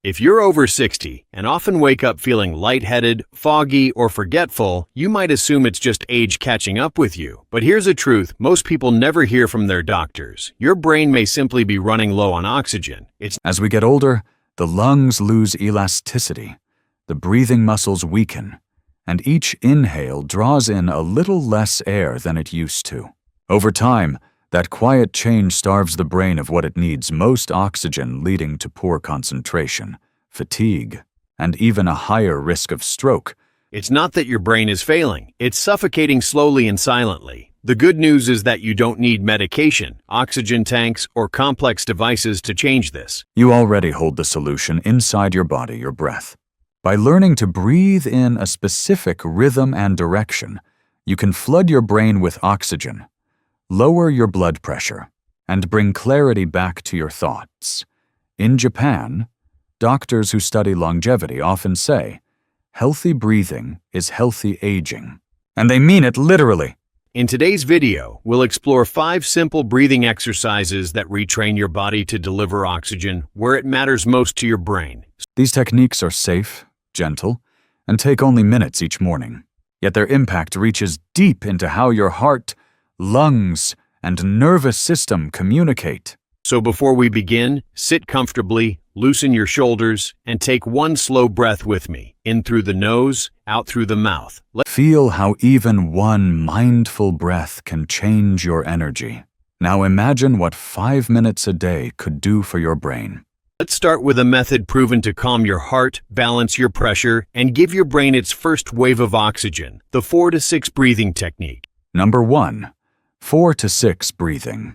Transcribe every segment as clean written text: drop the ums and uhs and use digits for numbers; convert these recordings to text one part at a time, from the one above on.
If you're over 60 and often wake up feeling lightheaded, foggy, or forgetful, you might assume it's just age catching up with you. But here's the truth: most people never hear from their doctors. Your brain may simply be running low on oxygen. As we get older, the lungs lose elasticity, the breathing muscles weaken, and each inhale draws in a little less air than it used to. Over time, that quiet change starves the brain of what it needs most: oxygen, leading to poor concentration, fatigue, and even a higher risk of stroke. It's not that your brain is failing. It's suffocating slowly and silently. The good news is that you don't need medication, oxygen tanks, or complex devices to change this. You already hold the solution inside your body: your breath. By learning to breathe in a specific rhythm and direction, you can flood your brain with oxygen, lower your blood pressure, and bring clarity back to your thoughts. In Japan, doctors who study longevity often say, "Healthy breathing is healthy aging." And they mean it literally. In today's video, we'll explore 5 simple breathing exercises that retrain your body to deliver oxygen where it matters most to your brain. These techniques are safe, gentle, and take only minutes each morning. Yet their impact reaches deep into how your heart, lungs, and nervous system communicate. So before we begin, sit comfortably, loosen your shoulders, and take one slow breath with me, in through the nose, out through the mouth. Feel how even one mindful breath can change your energy. Now imagine what 5 minutes a day could do for your brain. Let's start with a method proven to calm your heart, balance your pressure, and give your brain its first wave of oxygen: the 4 to 6 breathing technique. Number 1. 4 to 6 breathing.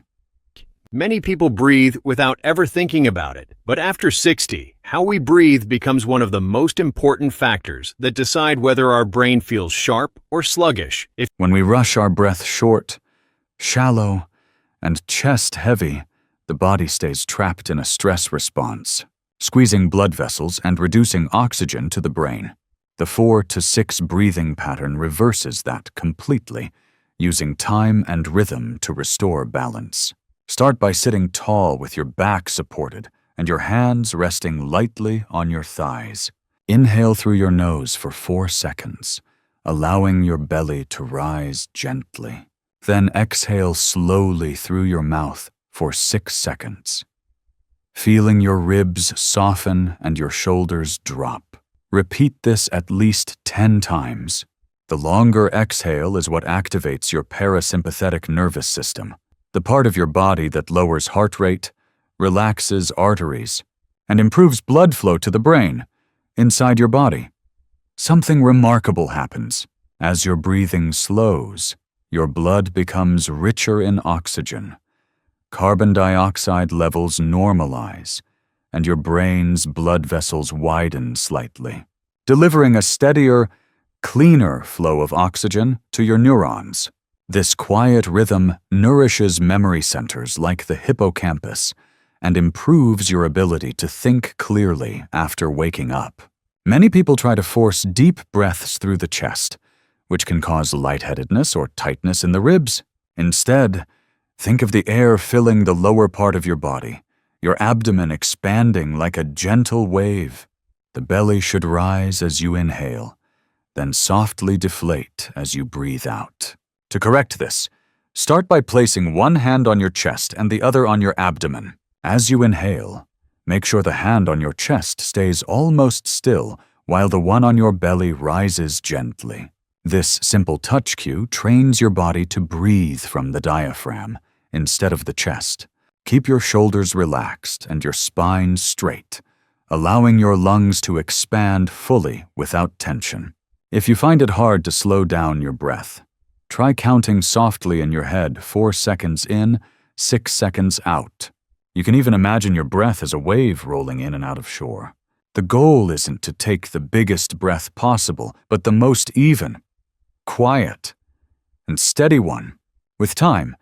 Many people breathe without ever thinking about it, but after 60, how we breathe becomes one of the most important factors that decide whether our brain feels sharp or sluggish. When we rush our breath short, shallow, and chest heavy, the body stays trapped in a stress response, squeezing blood vessels and reducing oxygen to the brain. The 4 to 6 breathing pattern reverses that completely, using time and rhythm to restore balance. Start by sitting tall with your back supported and your hands resting lightly on your thighs. Inhale through your nose for 4 seconds, allowing your belly to rise gently. Then exhale slowly through your mouth for 6 seconds, feeling your ribs soften and your shoulders drop. Repeat this at least 10 times. The longer exhale is what activates your parasympathetic nervous system, the part of your body that lowers heart rate, relaxes arteries, and improves blood flow to the brain inside your body. Something remarkable happens. As your breathing slows, your blood becomes richer in oxygen. Carbon dioxide levels normalize, and your brain's blood vessels widen slightly, delivering a steadier, cleaner flow of oxygen to your neurons. This quiet rhythm nourishes memory centers like the hippocampus and improves your ability to think clearly after waking up. Many people try to force deep breaths through the chest, which can cause lightheadedness or tightness in the ribs. Instead, think of the air filling the lower part of your body, your abdomen expanding like a gentle wave. The belly should rise as you inhale, then softly deflate as you breathe out. To correct this, start by placing one hand on your chest and the other on your abdomen. As you inhale, make sure the hand on your chest stays almost still while the one on your belly rises gently. This simple touch cue trains your body to breathe from the diaphragm instead of the chest. Keep your shoulders relaxed and your spine straight, allowing your lungs to expand fully without tension. If you find it hard to slow down your breath, try counting softly in your head: 4 seconds in, 6 seconds out. You can even imagine your breath as a wave rolling in and out of shore. The goal isn't to take the biggest breath possible, but the most even, quiet, and steady one. With time,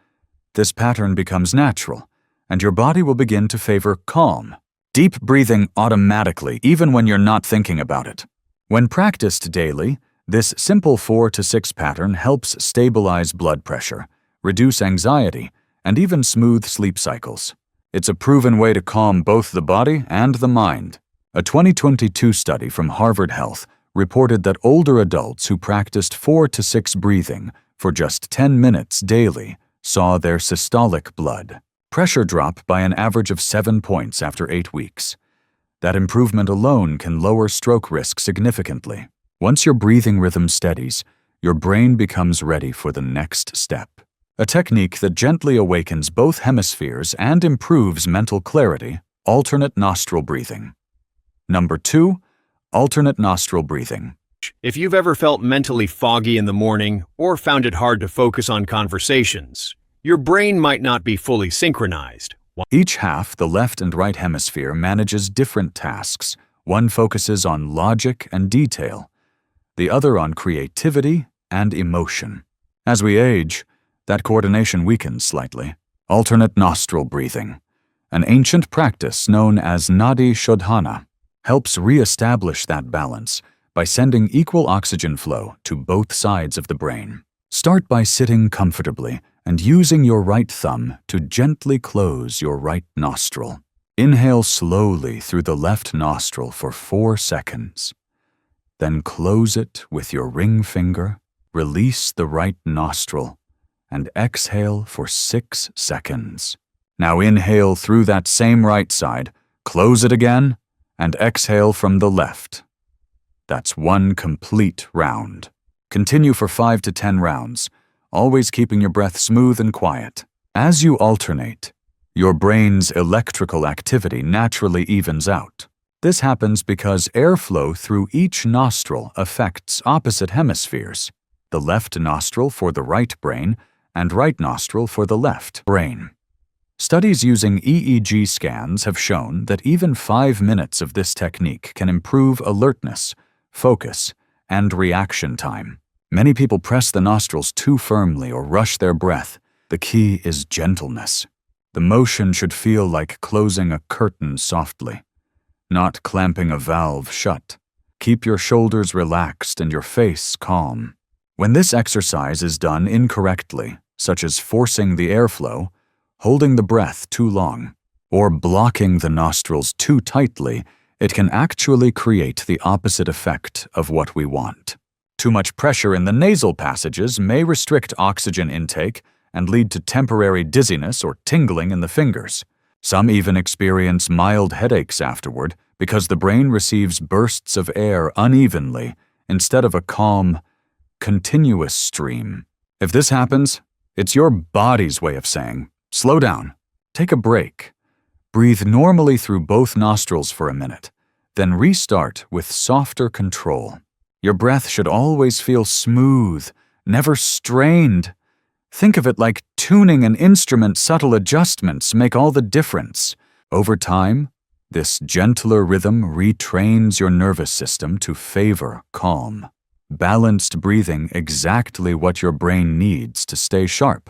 this pattern becomes natural, and your body will begin to favor calm, deep breathing automatically, even when you're not thinking about it. When practiced daily, this simple 4 to 6 pattern helps stabilize blood pressure, reduce anxiety, and even smooth sleep cycles. It's a proven way to calm both the body and the mind. A 2022 study from Harvard Health reported that older adults who practiced 4 to 6 breathing for just 10 minutes daily saw their systolic blood pressure drop by an average of 7 points after 8 weeks. That improvement alone can lower stroke risk significantly. Once your breathing rhythm steadies, your brain becomes ready for the next step. A technique that gently awakens both hemispheres and improves mental clarity: alternate nostril breathing. Number 2, alternate nostril breathing. If you've ever felt mentally foggy in the morning or found it hard to focus on conversations, your brain might not be fully synchronized. Each half, the left and right hemisphere, manages different tasks. One focuses on logic and detail, the other on creativity and emotion. As we age, that coordination weakens slightly. Alternate nostril breathing, an ancient practice known as nadi shodhana, helps re-establish that balance by sending equal oxygen flow to both sides of the brain. Start by sitting comfortably and using your right thumb to gently close your right nostril. Inhale slowly through the left nostril for 4 seconds. Then close it with your ring finger, release the right nostril, and exhale for 6 seconds. Now inhale through that same right side, close it again, and exhale from the left. That's 1 complete round. Continue for 5 to 10 rounds, always keeping your breath smooth and quiet. As you alternate, your brain's electrical activity naturally evens out. This happens because airflow through each nostril affects opposite hemispheres, the left nostril for the right brain and right nostril for the left brain. Studies using EEG scans have shown that even 5 minutes of this technique can improve alertness, focus, and reaction time. Many people press the nostrils too firmly or rush their breath. The key is gentleness. The motion should feel like closing a curtain softly, not clamping a valve shut. Keep your shoulders relaxed and your face calm. When this exercise is done incorrectly, such as forcing the airflow, holding the breath too long, or blocking the nostrils too tightly, it can actually create the opposite effect of what we want. Too much pressure in the nasal passages may restrict oxygen intake and lead to temporary dizziness or tingling in the fingers. Some even experience mild headaches afterward because the brain receives bursts of air unevenly instead of a calm, continuous stream. If this happens, it's your body's way of saying, slow down, take a break. Breathe normally through both nostrils for a minute, then restart with softer control. Your breath should always feel smooth, never strained. Think of it like tuning an instrument. Subtle adjustments make all the difference. Over time, this gentler rhythm retrains your nervous system to favor calm, balanced breathing, exactly what your brain needs to stay sharp.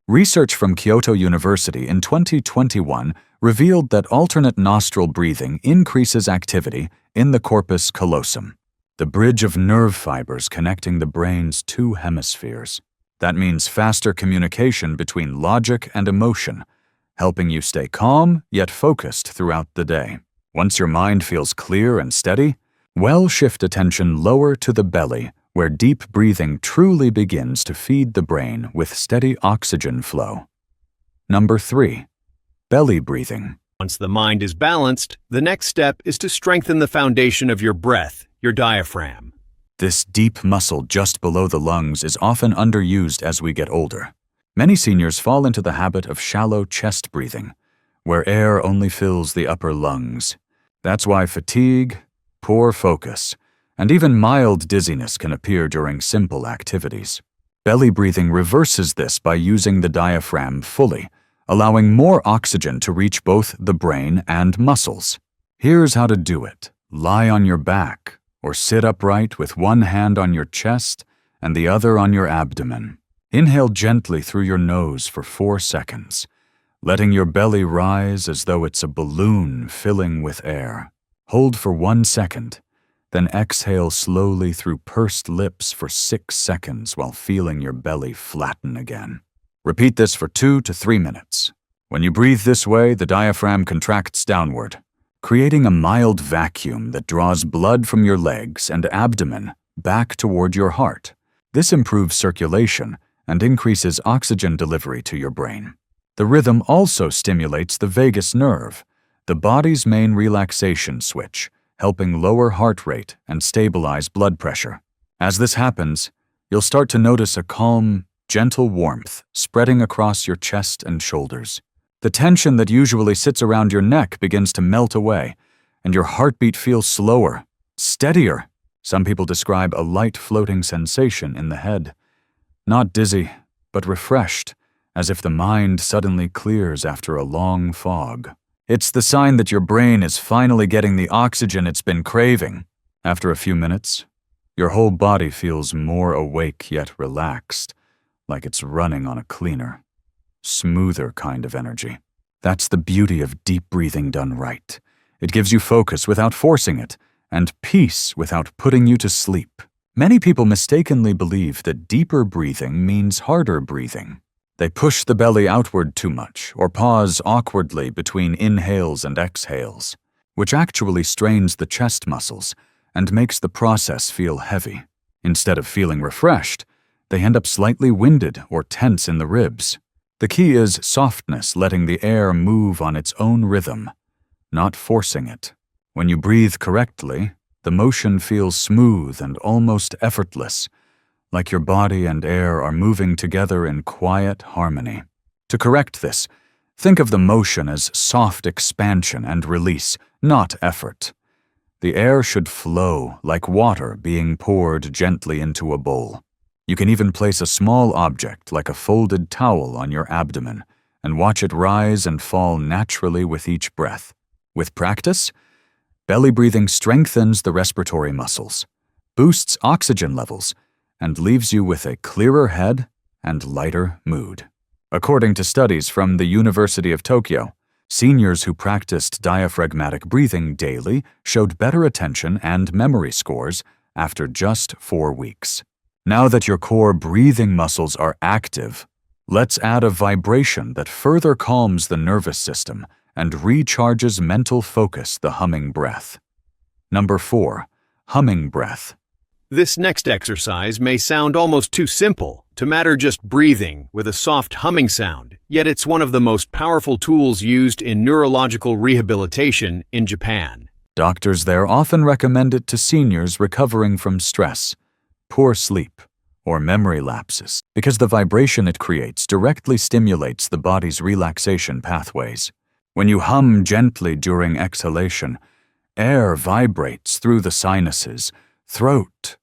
Research from Kyoto University in 2021 revealed that alternate nostril breathing increases activity in the corpus callosum, the bridge of nerve fibers connecting the brain's 2 hemispheres. That means faster communication between logic and emotion, helping you stay calm yet focused throughout the day. Once your mind feels clear and steady, shift attention lower to the belly, where deep breathing truly begins to feed the brain with steady oxygen flow. Number 3, belly breathing. Once the mind is balanced, the next step is to strengthen the foundation of your breath, your diaphragm. This deep muscle just below the lungs is often underused as we get older. Many seniors fall into the habit of shallow chest breathing, where air only fills the upper lungs. That's why fatigue, poor focus, and even mild dizziness can appear during simple activities. Belly breathing reverses this by using the diaphragm fully, allowing more oxygen to reach both the brain and muscles. Here's how to do it. Lie on your back, or sit upright with one hand on your chest and the other on your abdomen. Inhale gently through your nose for 4 seconds, letting your belly rise as though it's a balloon filling with air. Hold for 1 second, then exhale slowly through pursed lips for 6 seconds while feeling your belly flatten again. Repeat this for 2 to 3 minutes. When you breathe this way, the diaphragm contracts downward, creating a mild vacuum that draws blood from your legs and abdomen back toward your heart. This improves circulation and increases oxygen delivery to your brain. The rhythm also stimulates the vagus nerve, the body's main relaxation switch, helping lower heart rate and stabilize blood pressure. As this happens, you'll start to notice a calm, gentle warmth spreading across your chest and shoulders. The tension that usually sits around your neck begins to melt away, and your heartbeat feels slower, steadier. Some people describe a light floating sensation in the head. Not dizzy, but refreshed, as if the mind suddenly clears after a long fog. It's the sign that your brain is finally getting the oxygen it's been craving. After a few minutes, your whole body feels more awake yet relaxed, like it's running on a cleaner, smoother kind of energy. That's the beauty of deep breathing done right. It gives you focus without forcing it, and peace without putting you to sleep. Many people mistakenly believe that deeper breathing means harder breathing. They push the belly outward too much or pause awkwardly between inhales and exhales, which actually strains the chest muscles and makes the process feel heavy. Instead of feeling refreshed, they end up slightly winded or tense in the ribs. The key is softness, letting the air move on its own rhythm, not forcing it. When you breathe correctly, the motion feels smooth and almost effortless, like your body and air are moving together in quiet harmony. To correct this, think of the motion as soft expansion and release, not effort. The air should flow like water being poured gently into a bowl. You can even place a small object like a folded towel on your abdomen and watch it rise and fall naturally with each breath. With practice, belly breathing strengthens the respiratory muscles, boosts oxygen levels, and leaves you with a clearer head and lighter mood. According to studies from the University of Tokyo, seniors who practiced diaphragmatic breathing daily showed better attention and memory scores after just 4 weeks. Now that your core breathing muscles are active, let's add a vibration that further calms the nervous system and recharges mental focus, the humming breath. Number 4. Humming breath. This next exercise may sound almost too simple to matter just breathing with a soft humming sound, yet it's one of the most powerful tools used in neurological rehabilitation in Japan. Doctors there often recommend it to seniors recovering from stress, poor sleep, or memory lapses, because the vibration it creates directly stimulates the body's relaxation pathways. When you hum gently during exhalation, air vibrates through the sinuses, throat,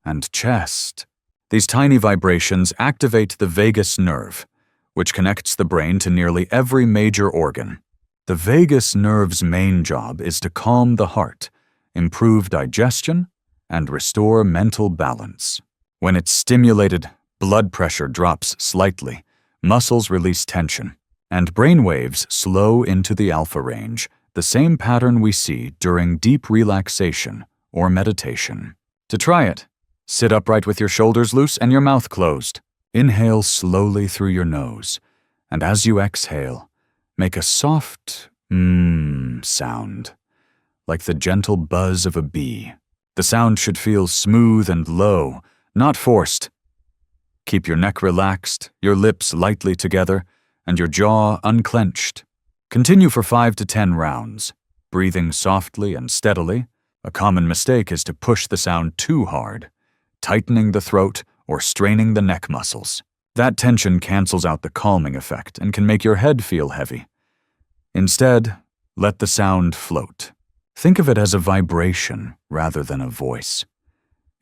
and chest. These tiny vibrations activate the vagus nerve, which connects the brain to nearly every major organ. The vagus nerve's main job is to calm the heart, improve digestion, and restore mental balance. When it's stimulated, blood pressure drops slightly, muscles release tension, and brain waves slow into the alpha range, the same pattern we see during deep relaxation or meditation. To try it, sit upright with your shoulders loose and your mouth closed. Inhale slowly through your nose, and as you exhale, make a soft sound, like the gentle buzz of a bee. The sound should feel smooth and low, not forced. Keep your neck relaxed, your lips lightly together, and your jaw unclenched. Continue for 5 to 10 rounds, breathing softly and steadily. A common mistake is to push the sound too hard, tightening the throat or straining the neck muscles. That tension cancels out the calming effect and can make your head feel heavy. Instead, let the sound float. Think of it as a vibration rather than a voice.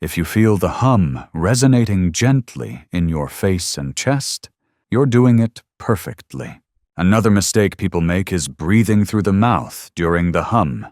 If you feel the hum resonating gently in your face and chest, you're doing it perfectly. Another mistake people make is breathing through the mouth during the hum.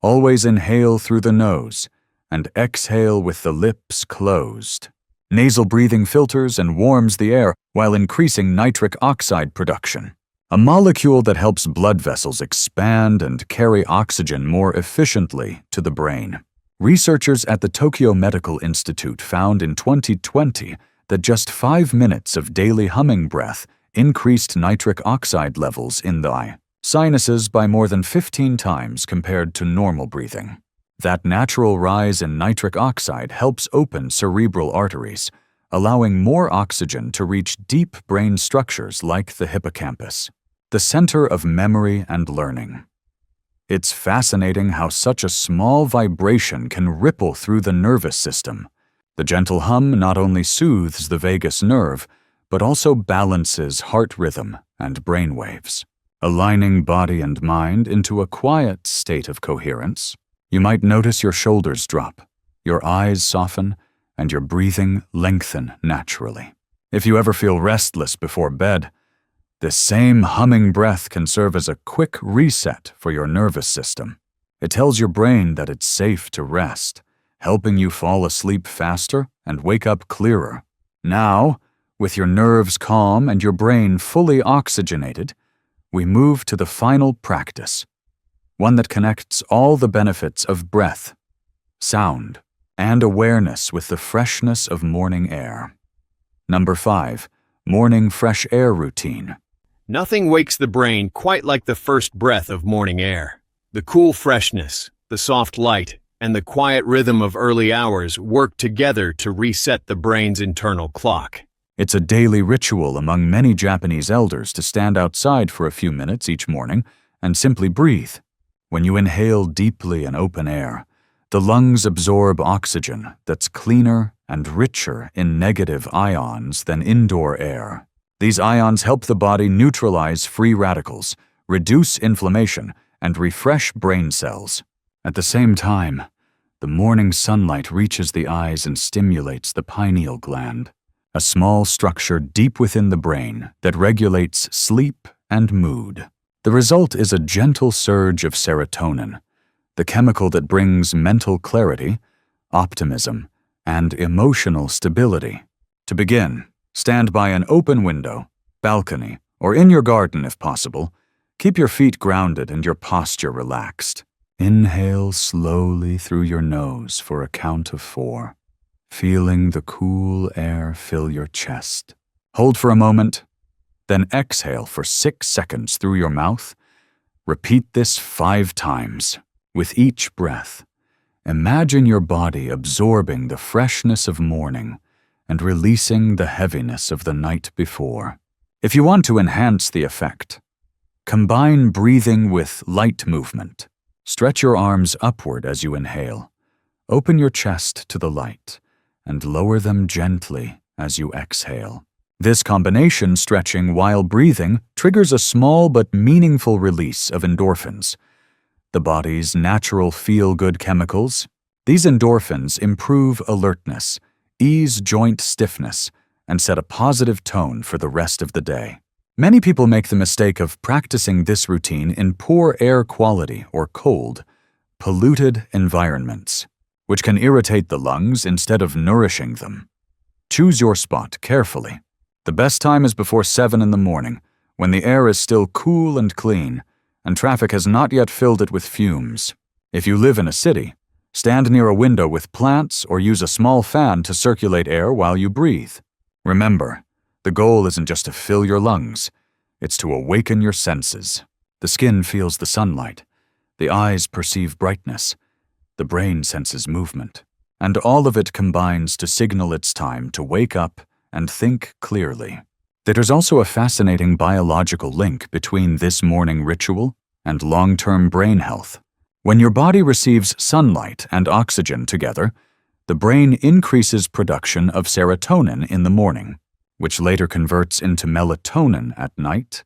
Always inhale through the nose and exhale with the lips closed. Nasal breathing filters and warms the air while increasing nitric oxide production, a molecule that helps blood vessels expand and carry oxygen more efficiently to the brain. Researchers at the Tokyo Medical Institute found in 2020 that just 5 minutes of daily humming breath increased nitric oxide levels in the eye. sinuses by more than 15 times compared to normal breathing. That natural rise in nitric oxide helps open cerebral arteries, allowing more oxygen to reach deep brain structures like the hippocampus, the center of memory and learning. It's fascinating how such a small vibration can ripple through the nervous system. The gentle hum not only soothes the vagus nerve, but also balances heart rhythm and brain waves, aligning body and mind into a quiet state of coherence. You might notice your shoulders drop, your eyes soften, and your breathing lengthen naturally. If you ever feel restless before bed, this same humming breath can serve as a quick reset for your nervous system. It tells your brain that it's safe to rest, helping you fall asleep faster and wake up clearer. Now, with your nerves calm and your brain fully oxygenated, we move to the final practice, one that connects all the benefits of breath, sound, and awareness with the freshness of morning air. Number 5, morning fresh air routine. Nothing wakes the brain quite like the first breath of morning air. The cool freshness, the soft light, and the quiet rhythm of early hours work together to reset the brain's internal clock. It's a daily ritual among many Japanese elders to stand outside for a few minutes each morning and simply breathe. When you inhale deeply in open air, the lungs absorb oxygen that's cleaner and richer in negative ions than indoor air. These ions help the body neutralize free radicals, reduce inflammation, and refresh brain cells. At the same time, the morning sunlight reaches the eyes and stimulates the pineal gland, a small structure deep within the brain that regulates sleep and mood. The result is a gentle surge of serotonin, the chemical that brings mental clarity, optimism, and emotional stability. To begin, stand by an open window, balcony, or in your garden if possible. Keep your feet grounded and your posture relaxed. Inhale slowly through your nose for a count of 4, feeling the cool air fill your chest. Hold for a moment, then exhale for 6 seconds through your mouth. Repeat this 5 times. With each breath, imagine your body absorbing the freshness of morning and releasing the heaviness of the night before. If you want to enhance the effect, combine breathing with light movement. Stretch your arms upward as you inhale. Open your chest to the light and lower them gently as you exhale. This combination stretching while breathing triggers a small but meaningful release of endorphins, the body's natural feel-good chemicals. These endorphins improve alertness, ease joint stiffness, and set a positive tone for the rest of the day. Many people make the mistake of practicing this routine in poor air quality or cold, polluted environments, which can irritate the lungs instead of nourishing them. Choose your spot carefully. The best time is before 7 in the morning, when the air is still cool and clean, and traffic has not yet filled it with fumes. If you live in a city, stand near a window with plants or use a small fan to circulate air while you breathe. Remember, the goal isn't just to fill your lungs, it's to awaken your senses. The skin feels the sunlight, the eyes perceive brightness, the brain senses movement, and all of it combines to signal it's time to wake up and think clearly. There's also a fascinating biological link between this morning ritual and long-term brain health. When your body receives sunlight and oxygen together, the brain increases production of serotonin in the morning, which later converts into melatonin at night,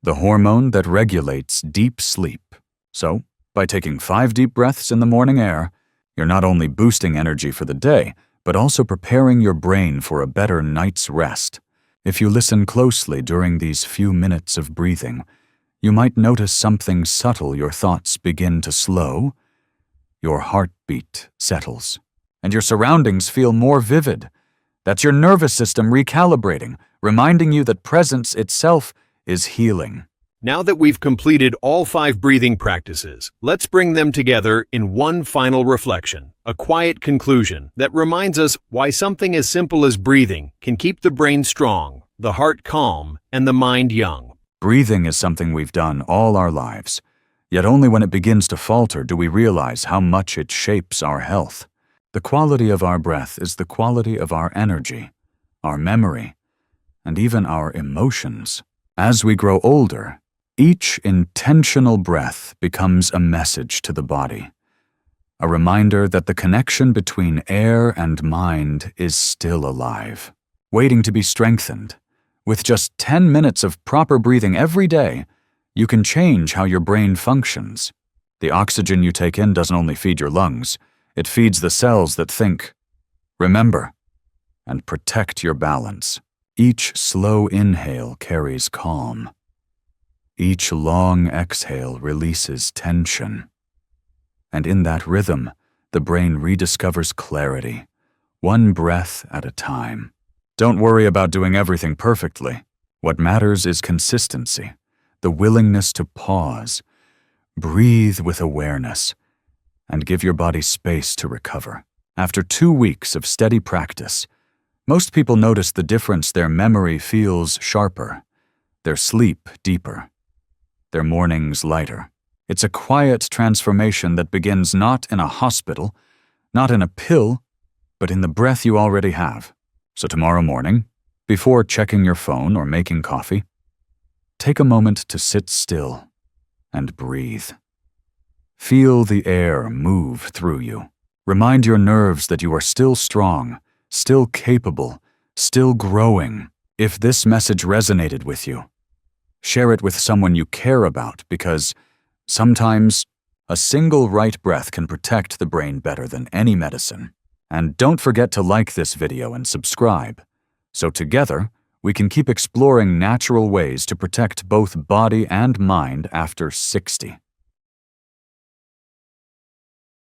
the hormone that regulates deep sleep. So, by taking 5 deep breaths in the morning air, you're not only boosting energy for the day, but also preparing your brain for a better night's rest. If you listen closely during these few minutes of breathing, you might notice something subtle. Your thoughts begin to slow, your heartbeat settles, and your surroundings feel more vivid. That's your nervous system recalibrating, reminding you that presence itself is healing. Now that we've completed all 5 breathing practices, let's bring them together in one final reflection, a quiet conclusion that reminds us why something as simple as breathing can keep the brain strong, the heart calm, and the mind young. Breathing is something we've done all our lives, yet only when it begins to falter do we realize how much it shapes our health. The quality of our breath is the quality of our energy, our memory, and even our emotions. As we grow older, each intentional breath becomes a message to the body, a reminder that the connection between air and mind is still alive, waiting to be strengthened. With just 10 minutes of proper breathing every day, you can change how your brain functions. The oxygen you take in doesn't only feed your lungs, it feeds the cells that think, remember, and protect your balance. Each slow inhale carries calm. Each long exhale releases tension. And in that rhythm, the brain rediscovers clarity, one breath at a time. Don't worry about doing everything perfectly. What matters is consistency, the willingness to pause, breathe with awareness, and give your body space to recover. After 2 weeks of steady practice, most people notice the difference. Their memory feels sharper, their sleep deeper, their mornings lighter. It's a quiet transformation that begins not in a hospital, not in a pill, but in the breath you already have. So tomorrow morning, before checking your phone or making coffee, take a moment to sit still and breathe. Feel the air move through you. Remind your nerves that you are still strong, still capable, still growing. If this message resonated with you, share it with someone you care about, because sometimes a single right breath can protect the brain better than any medicine. And don't forget to like this video and subscribe, so together we can keep exploring natural ways to protect both body and mind after 60.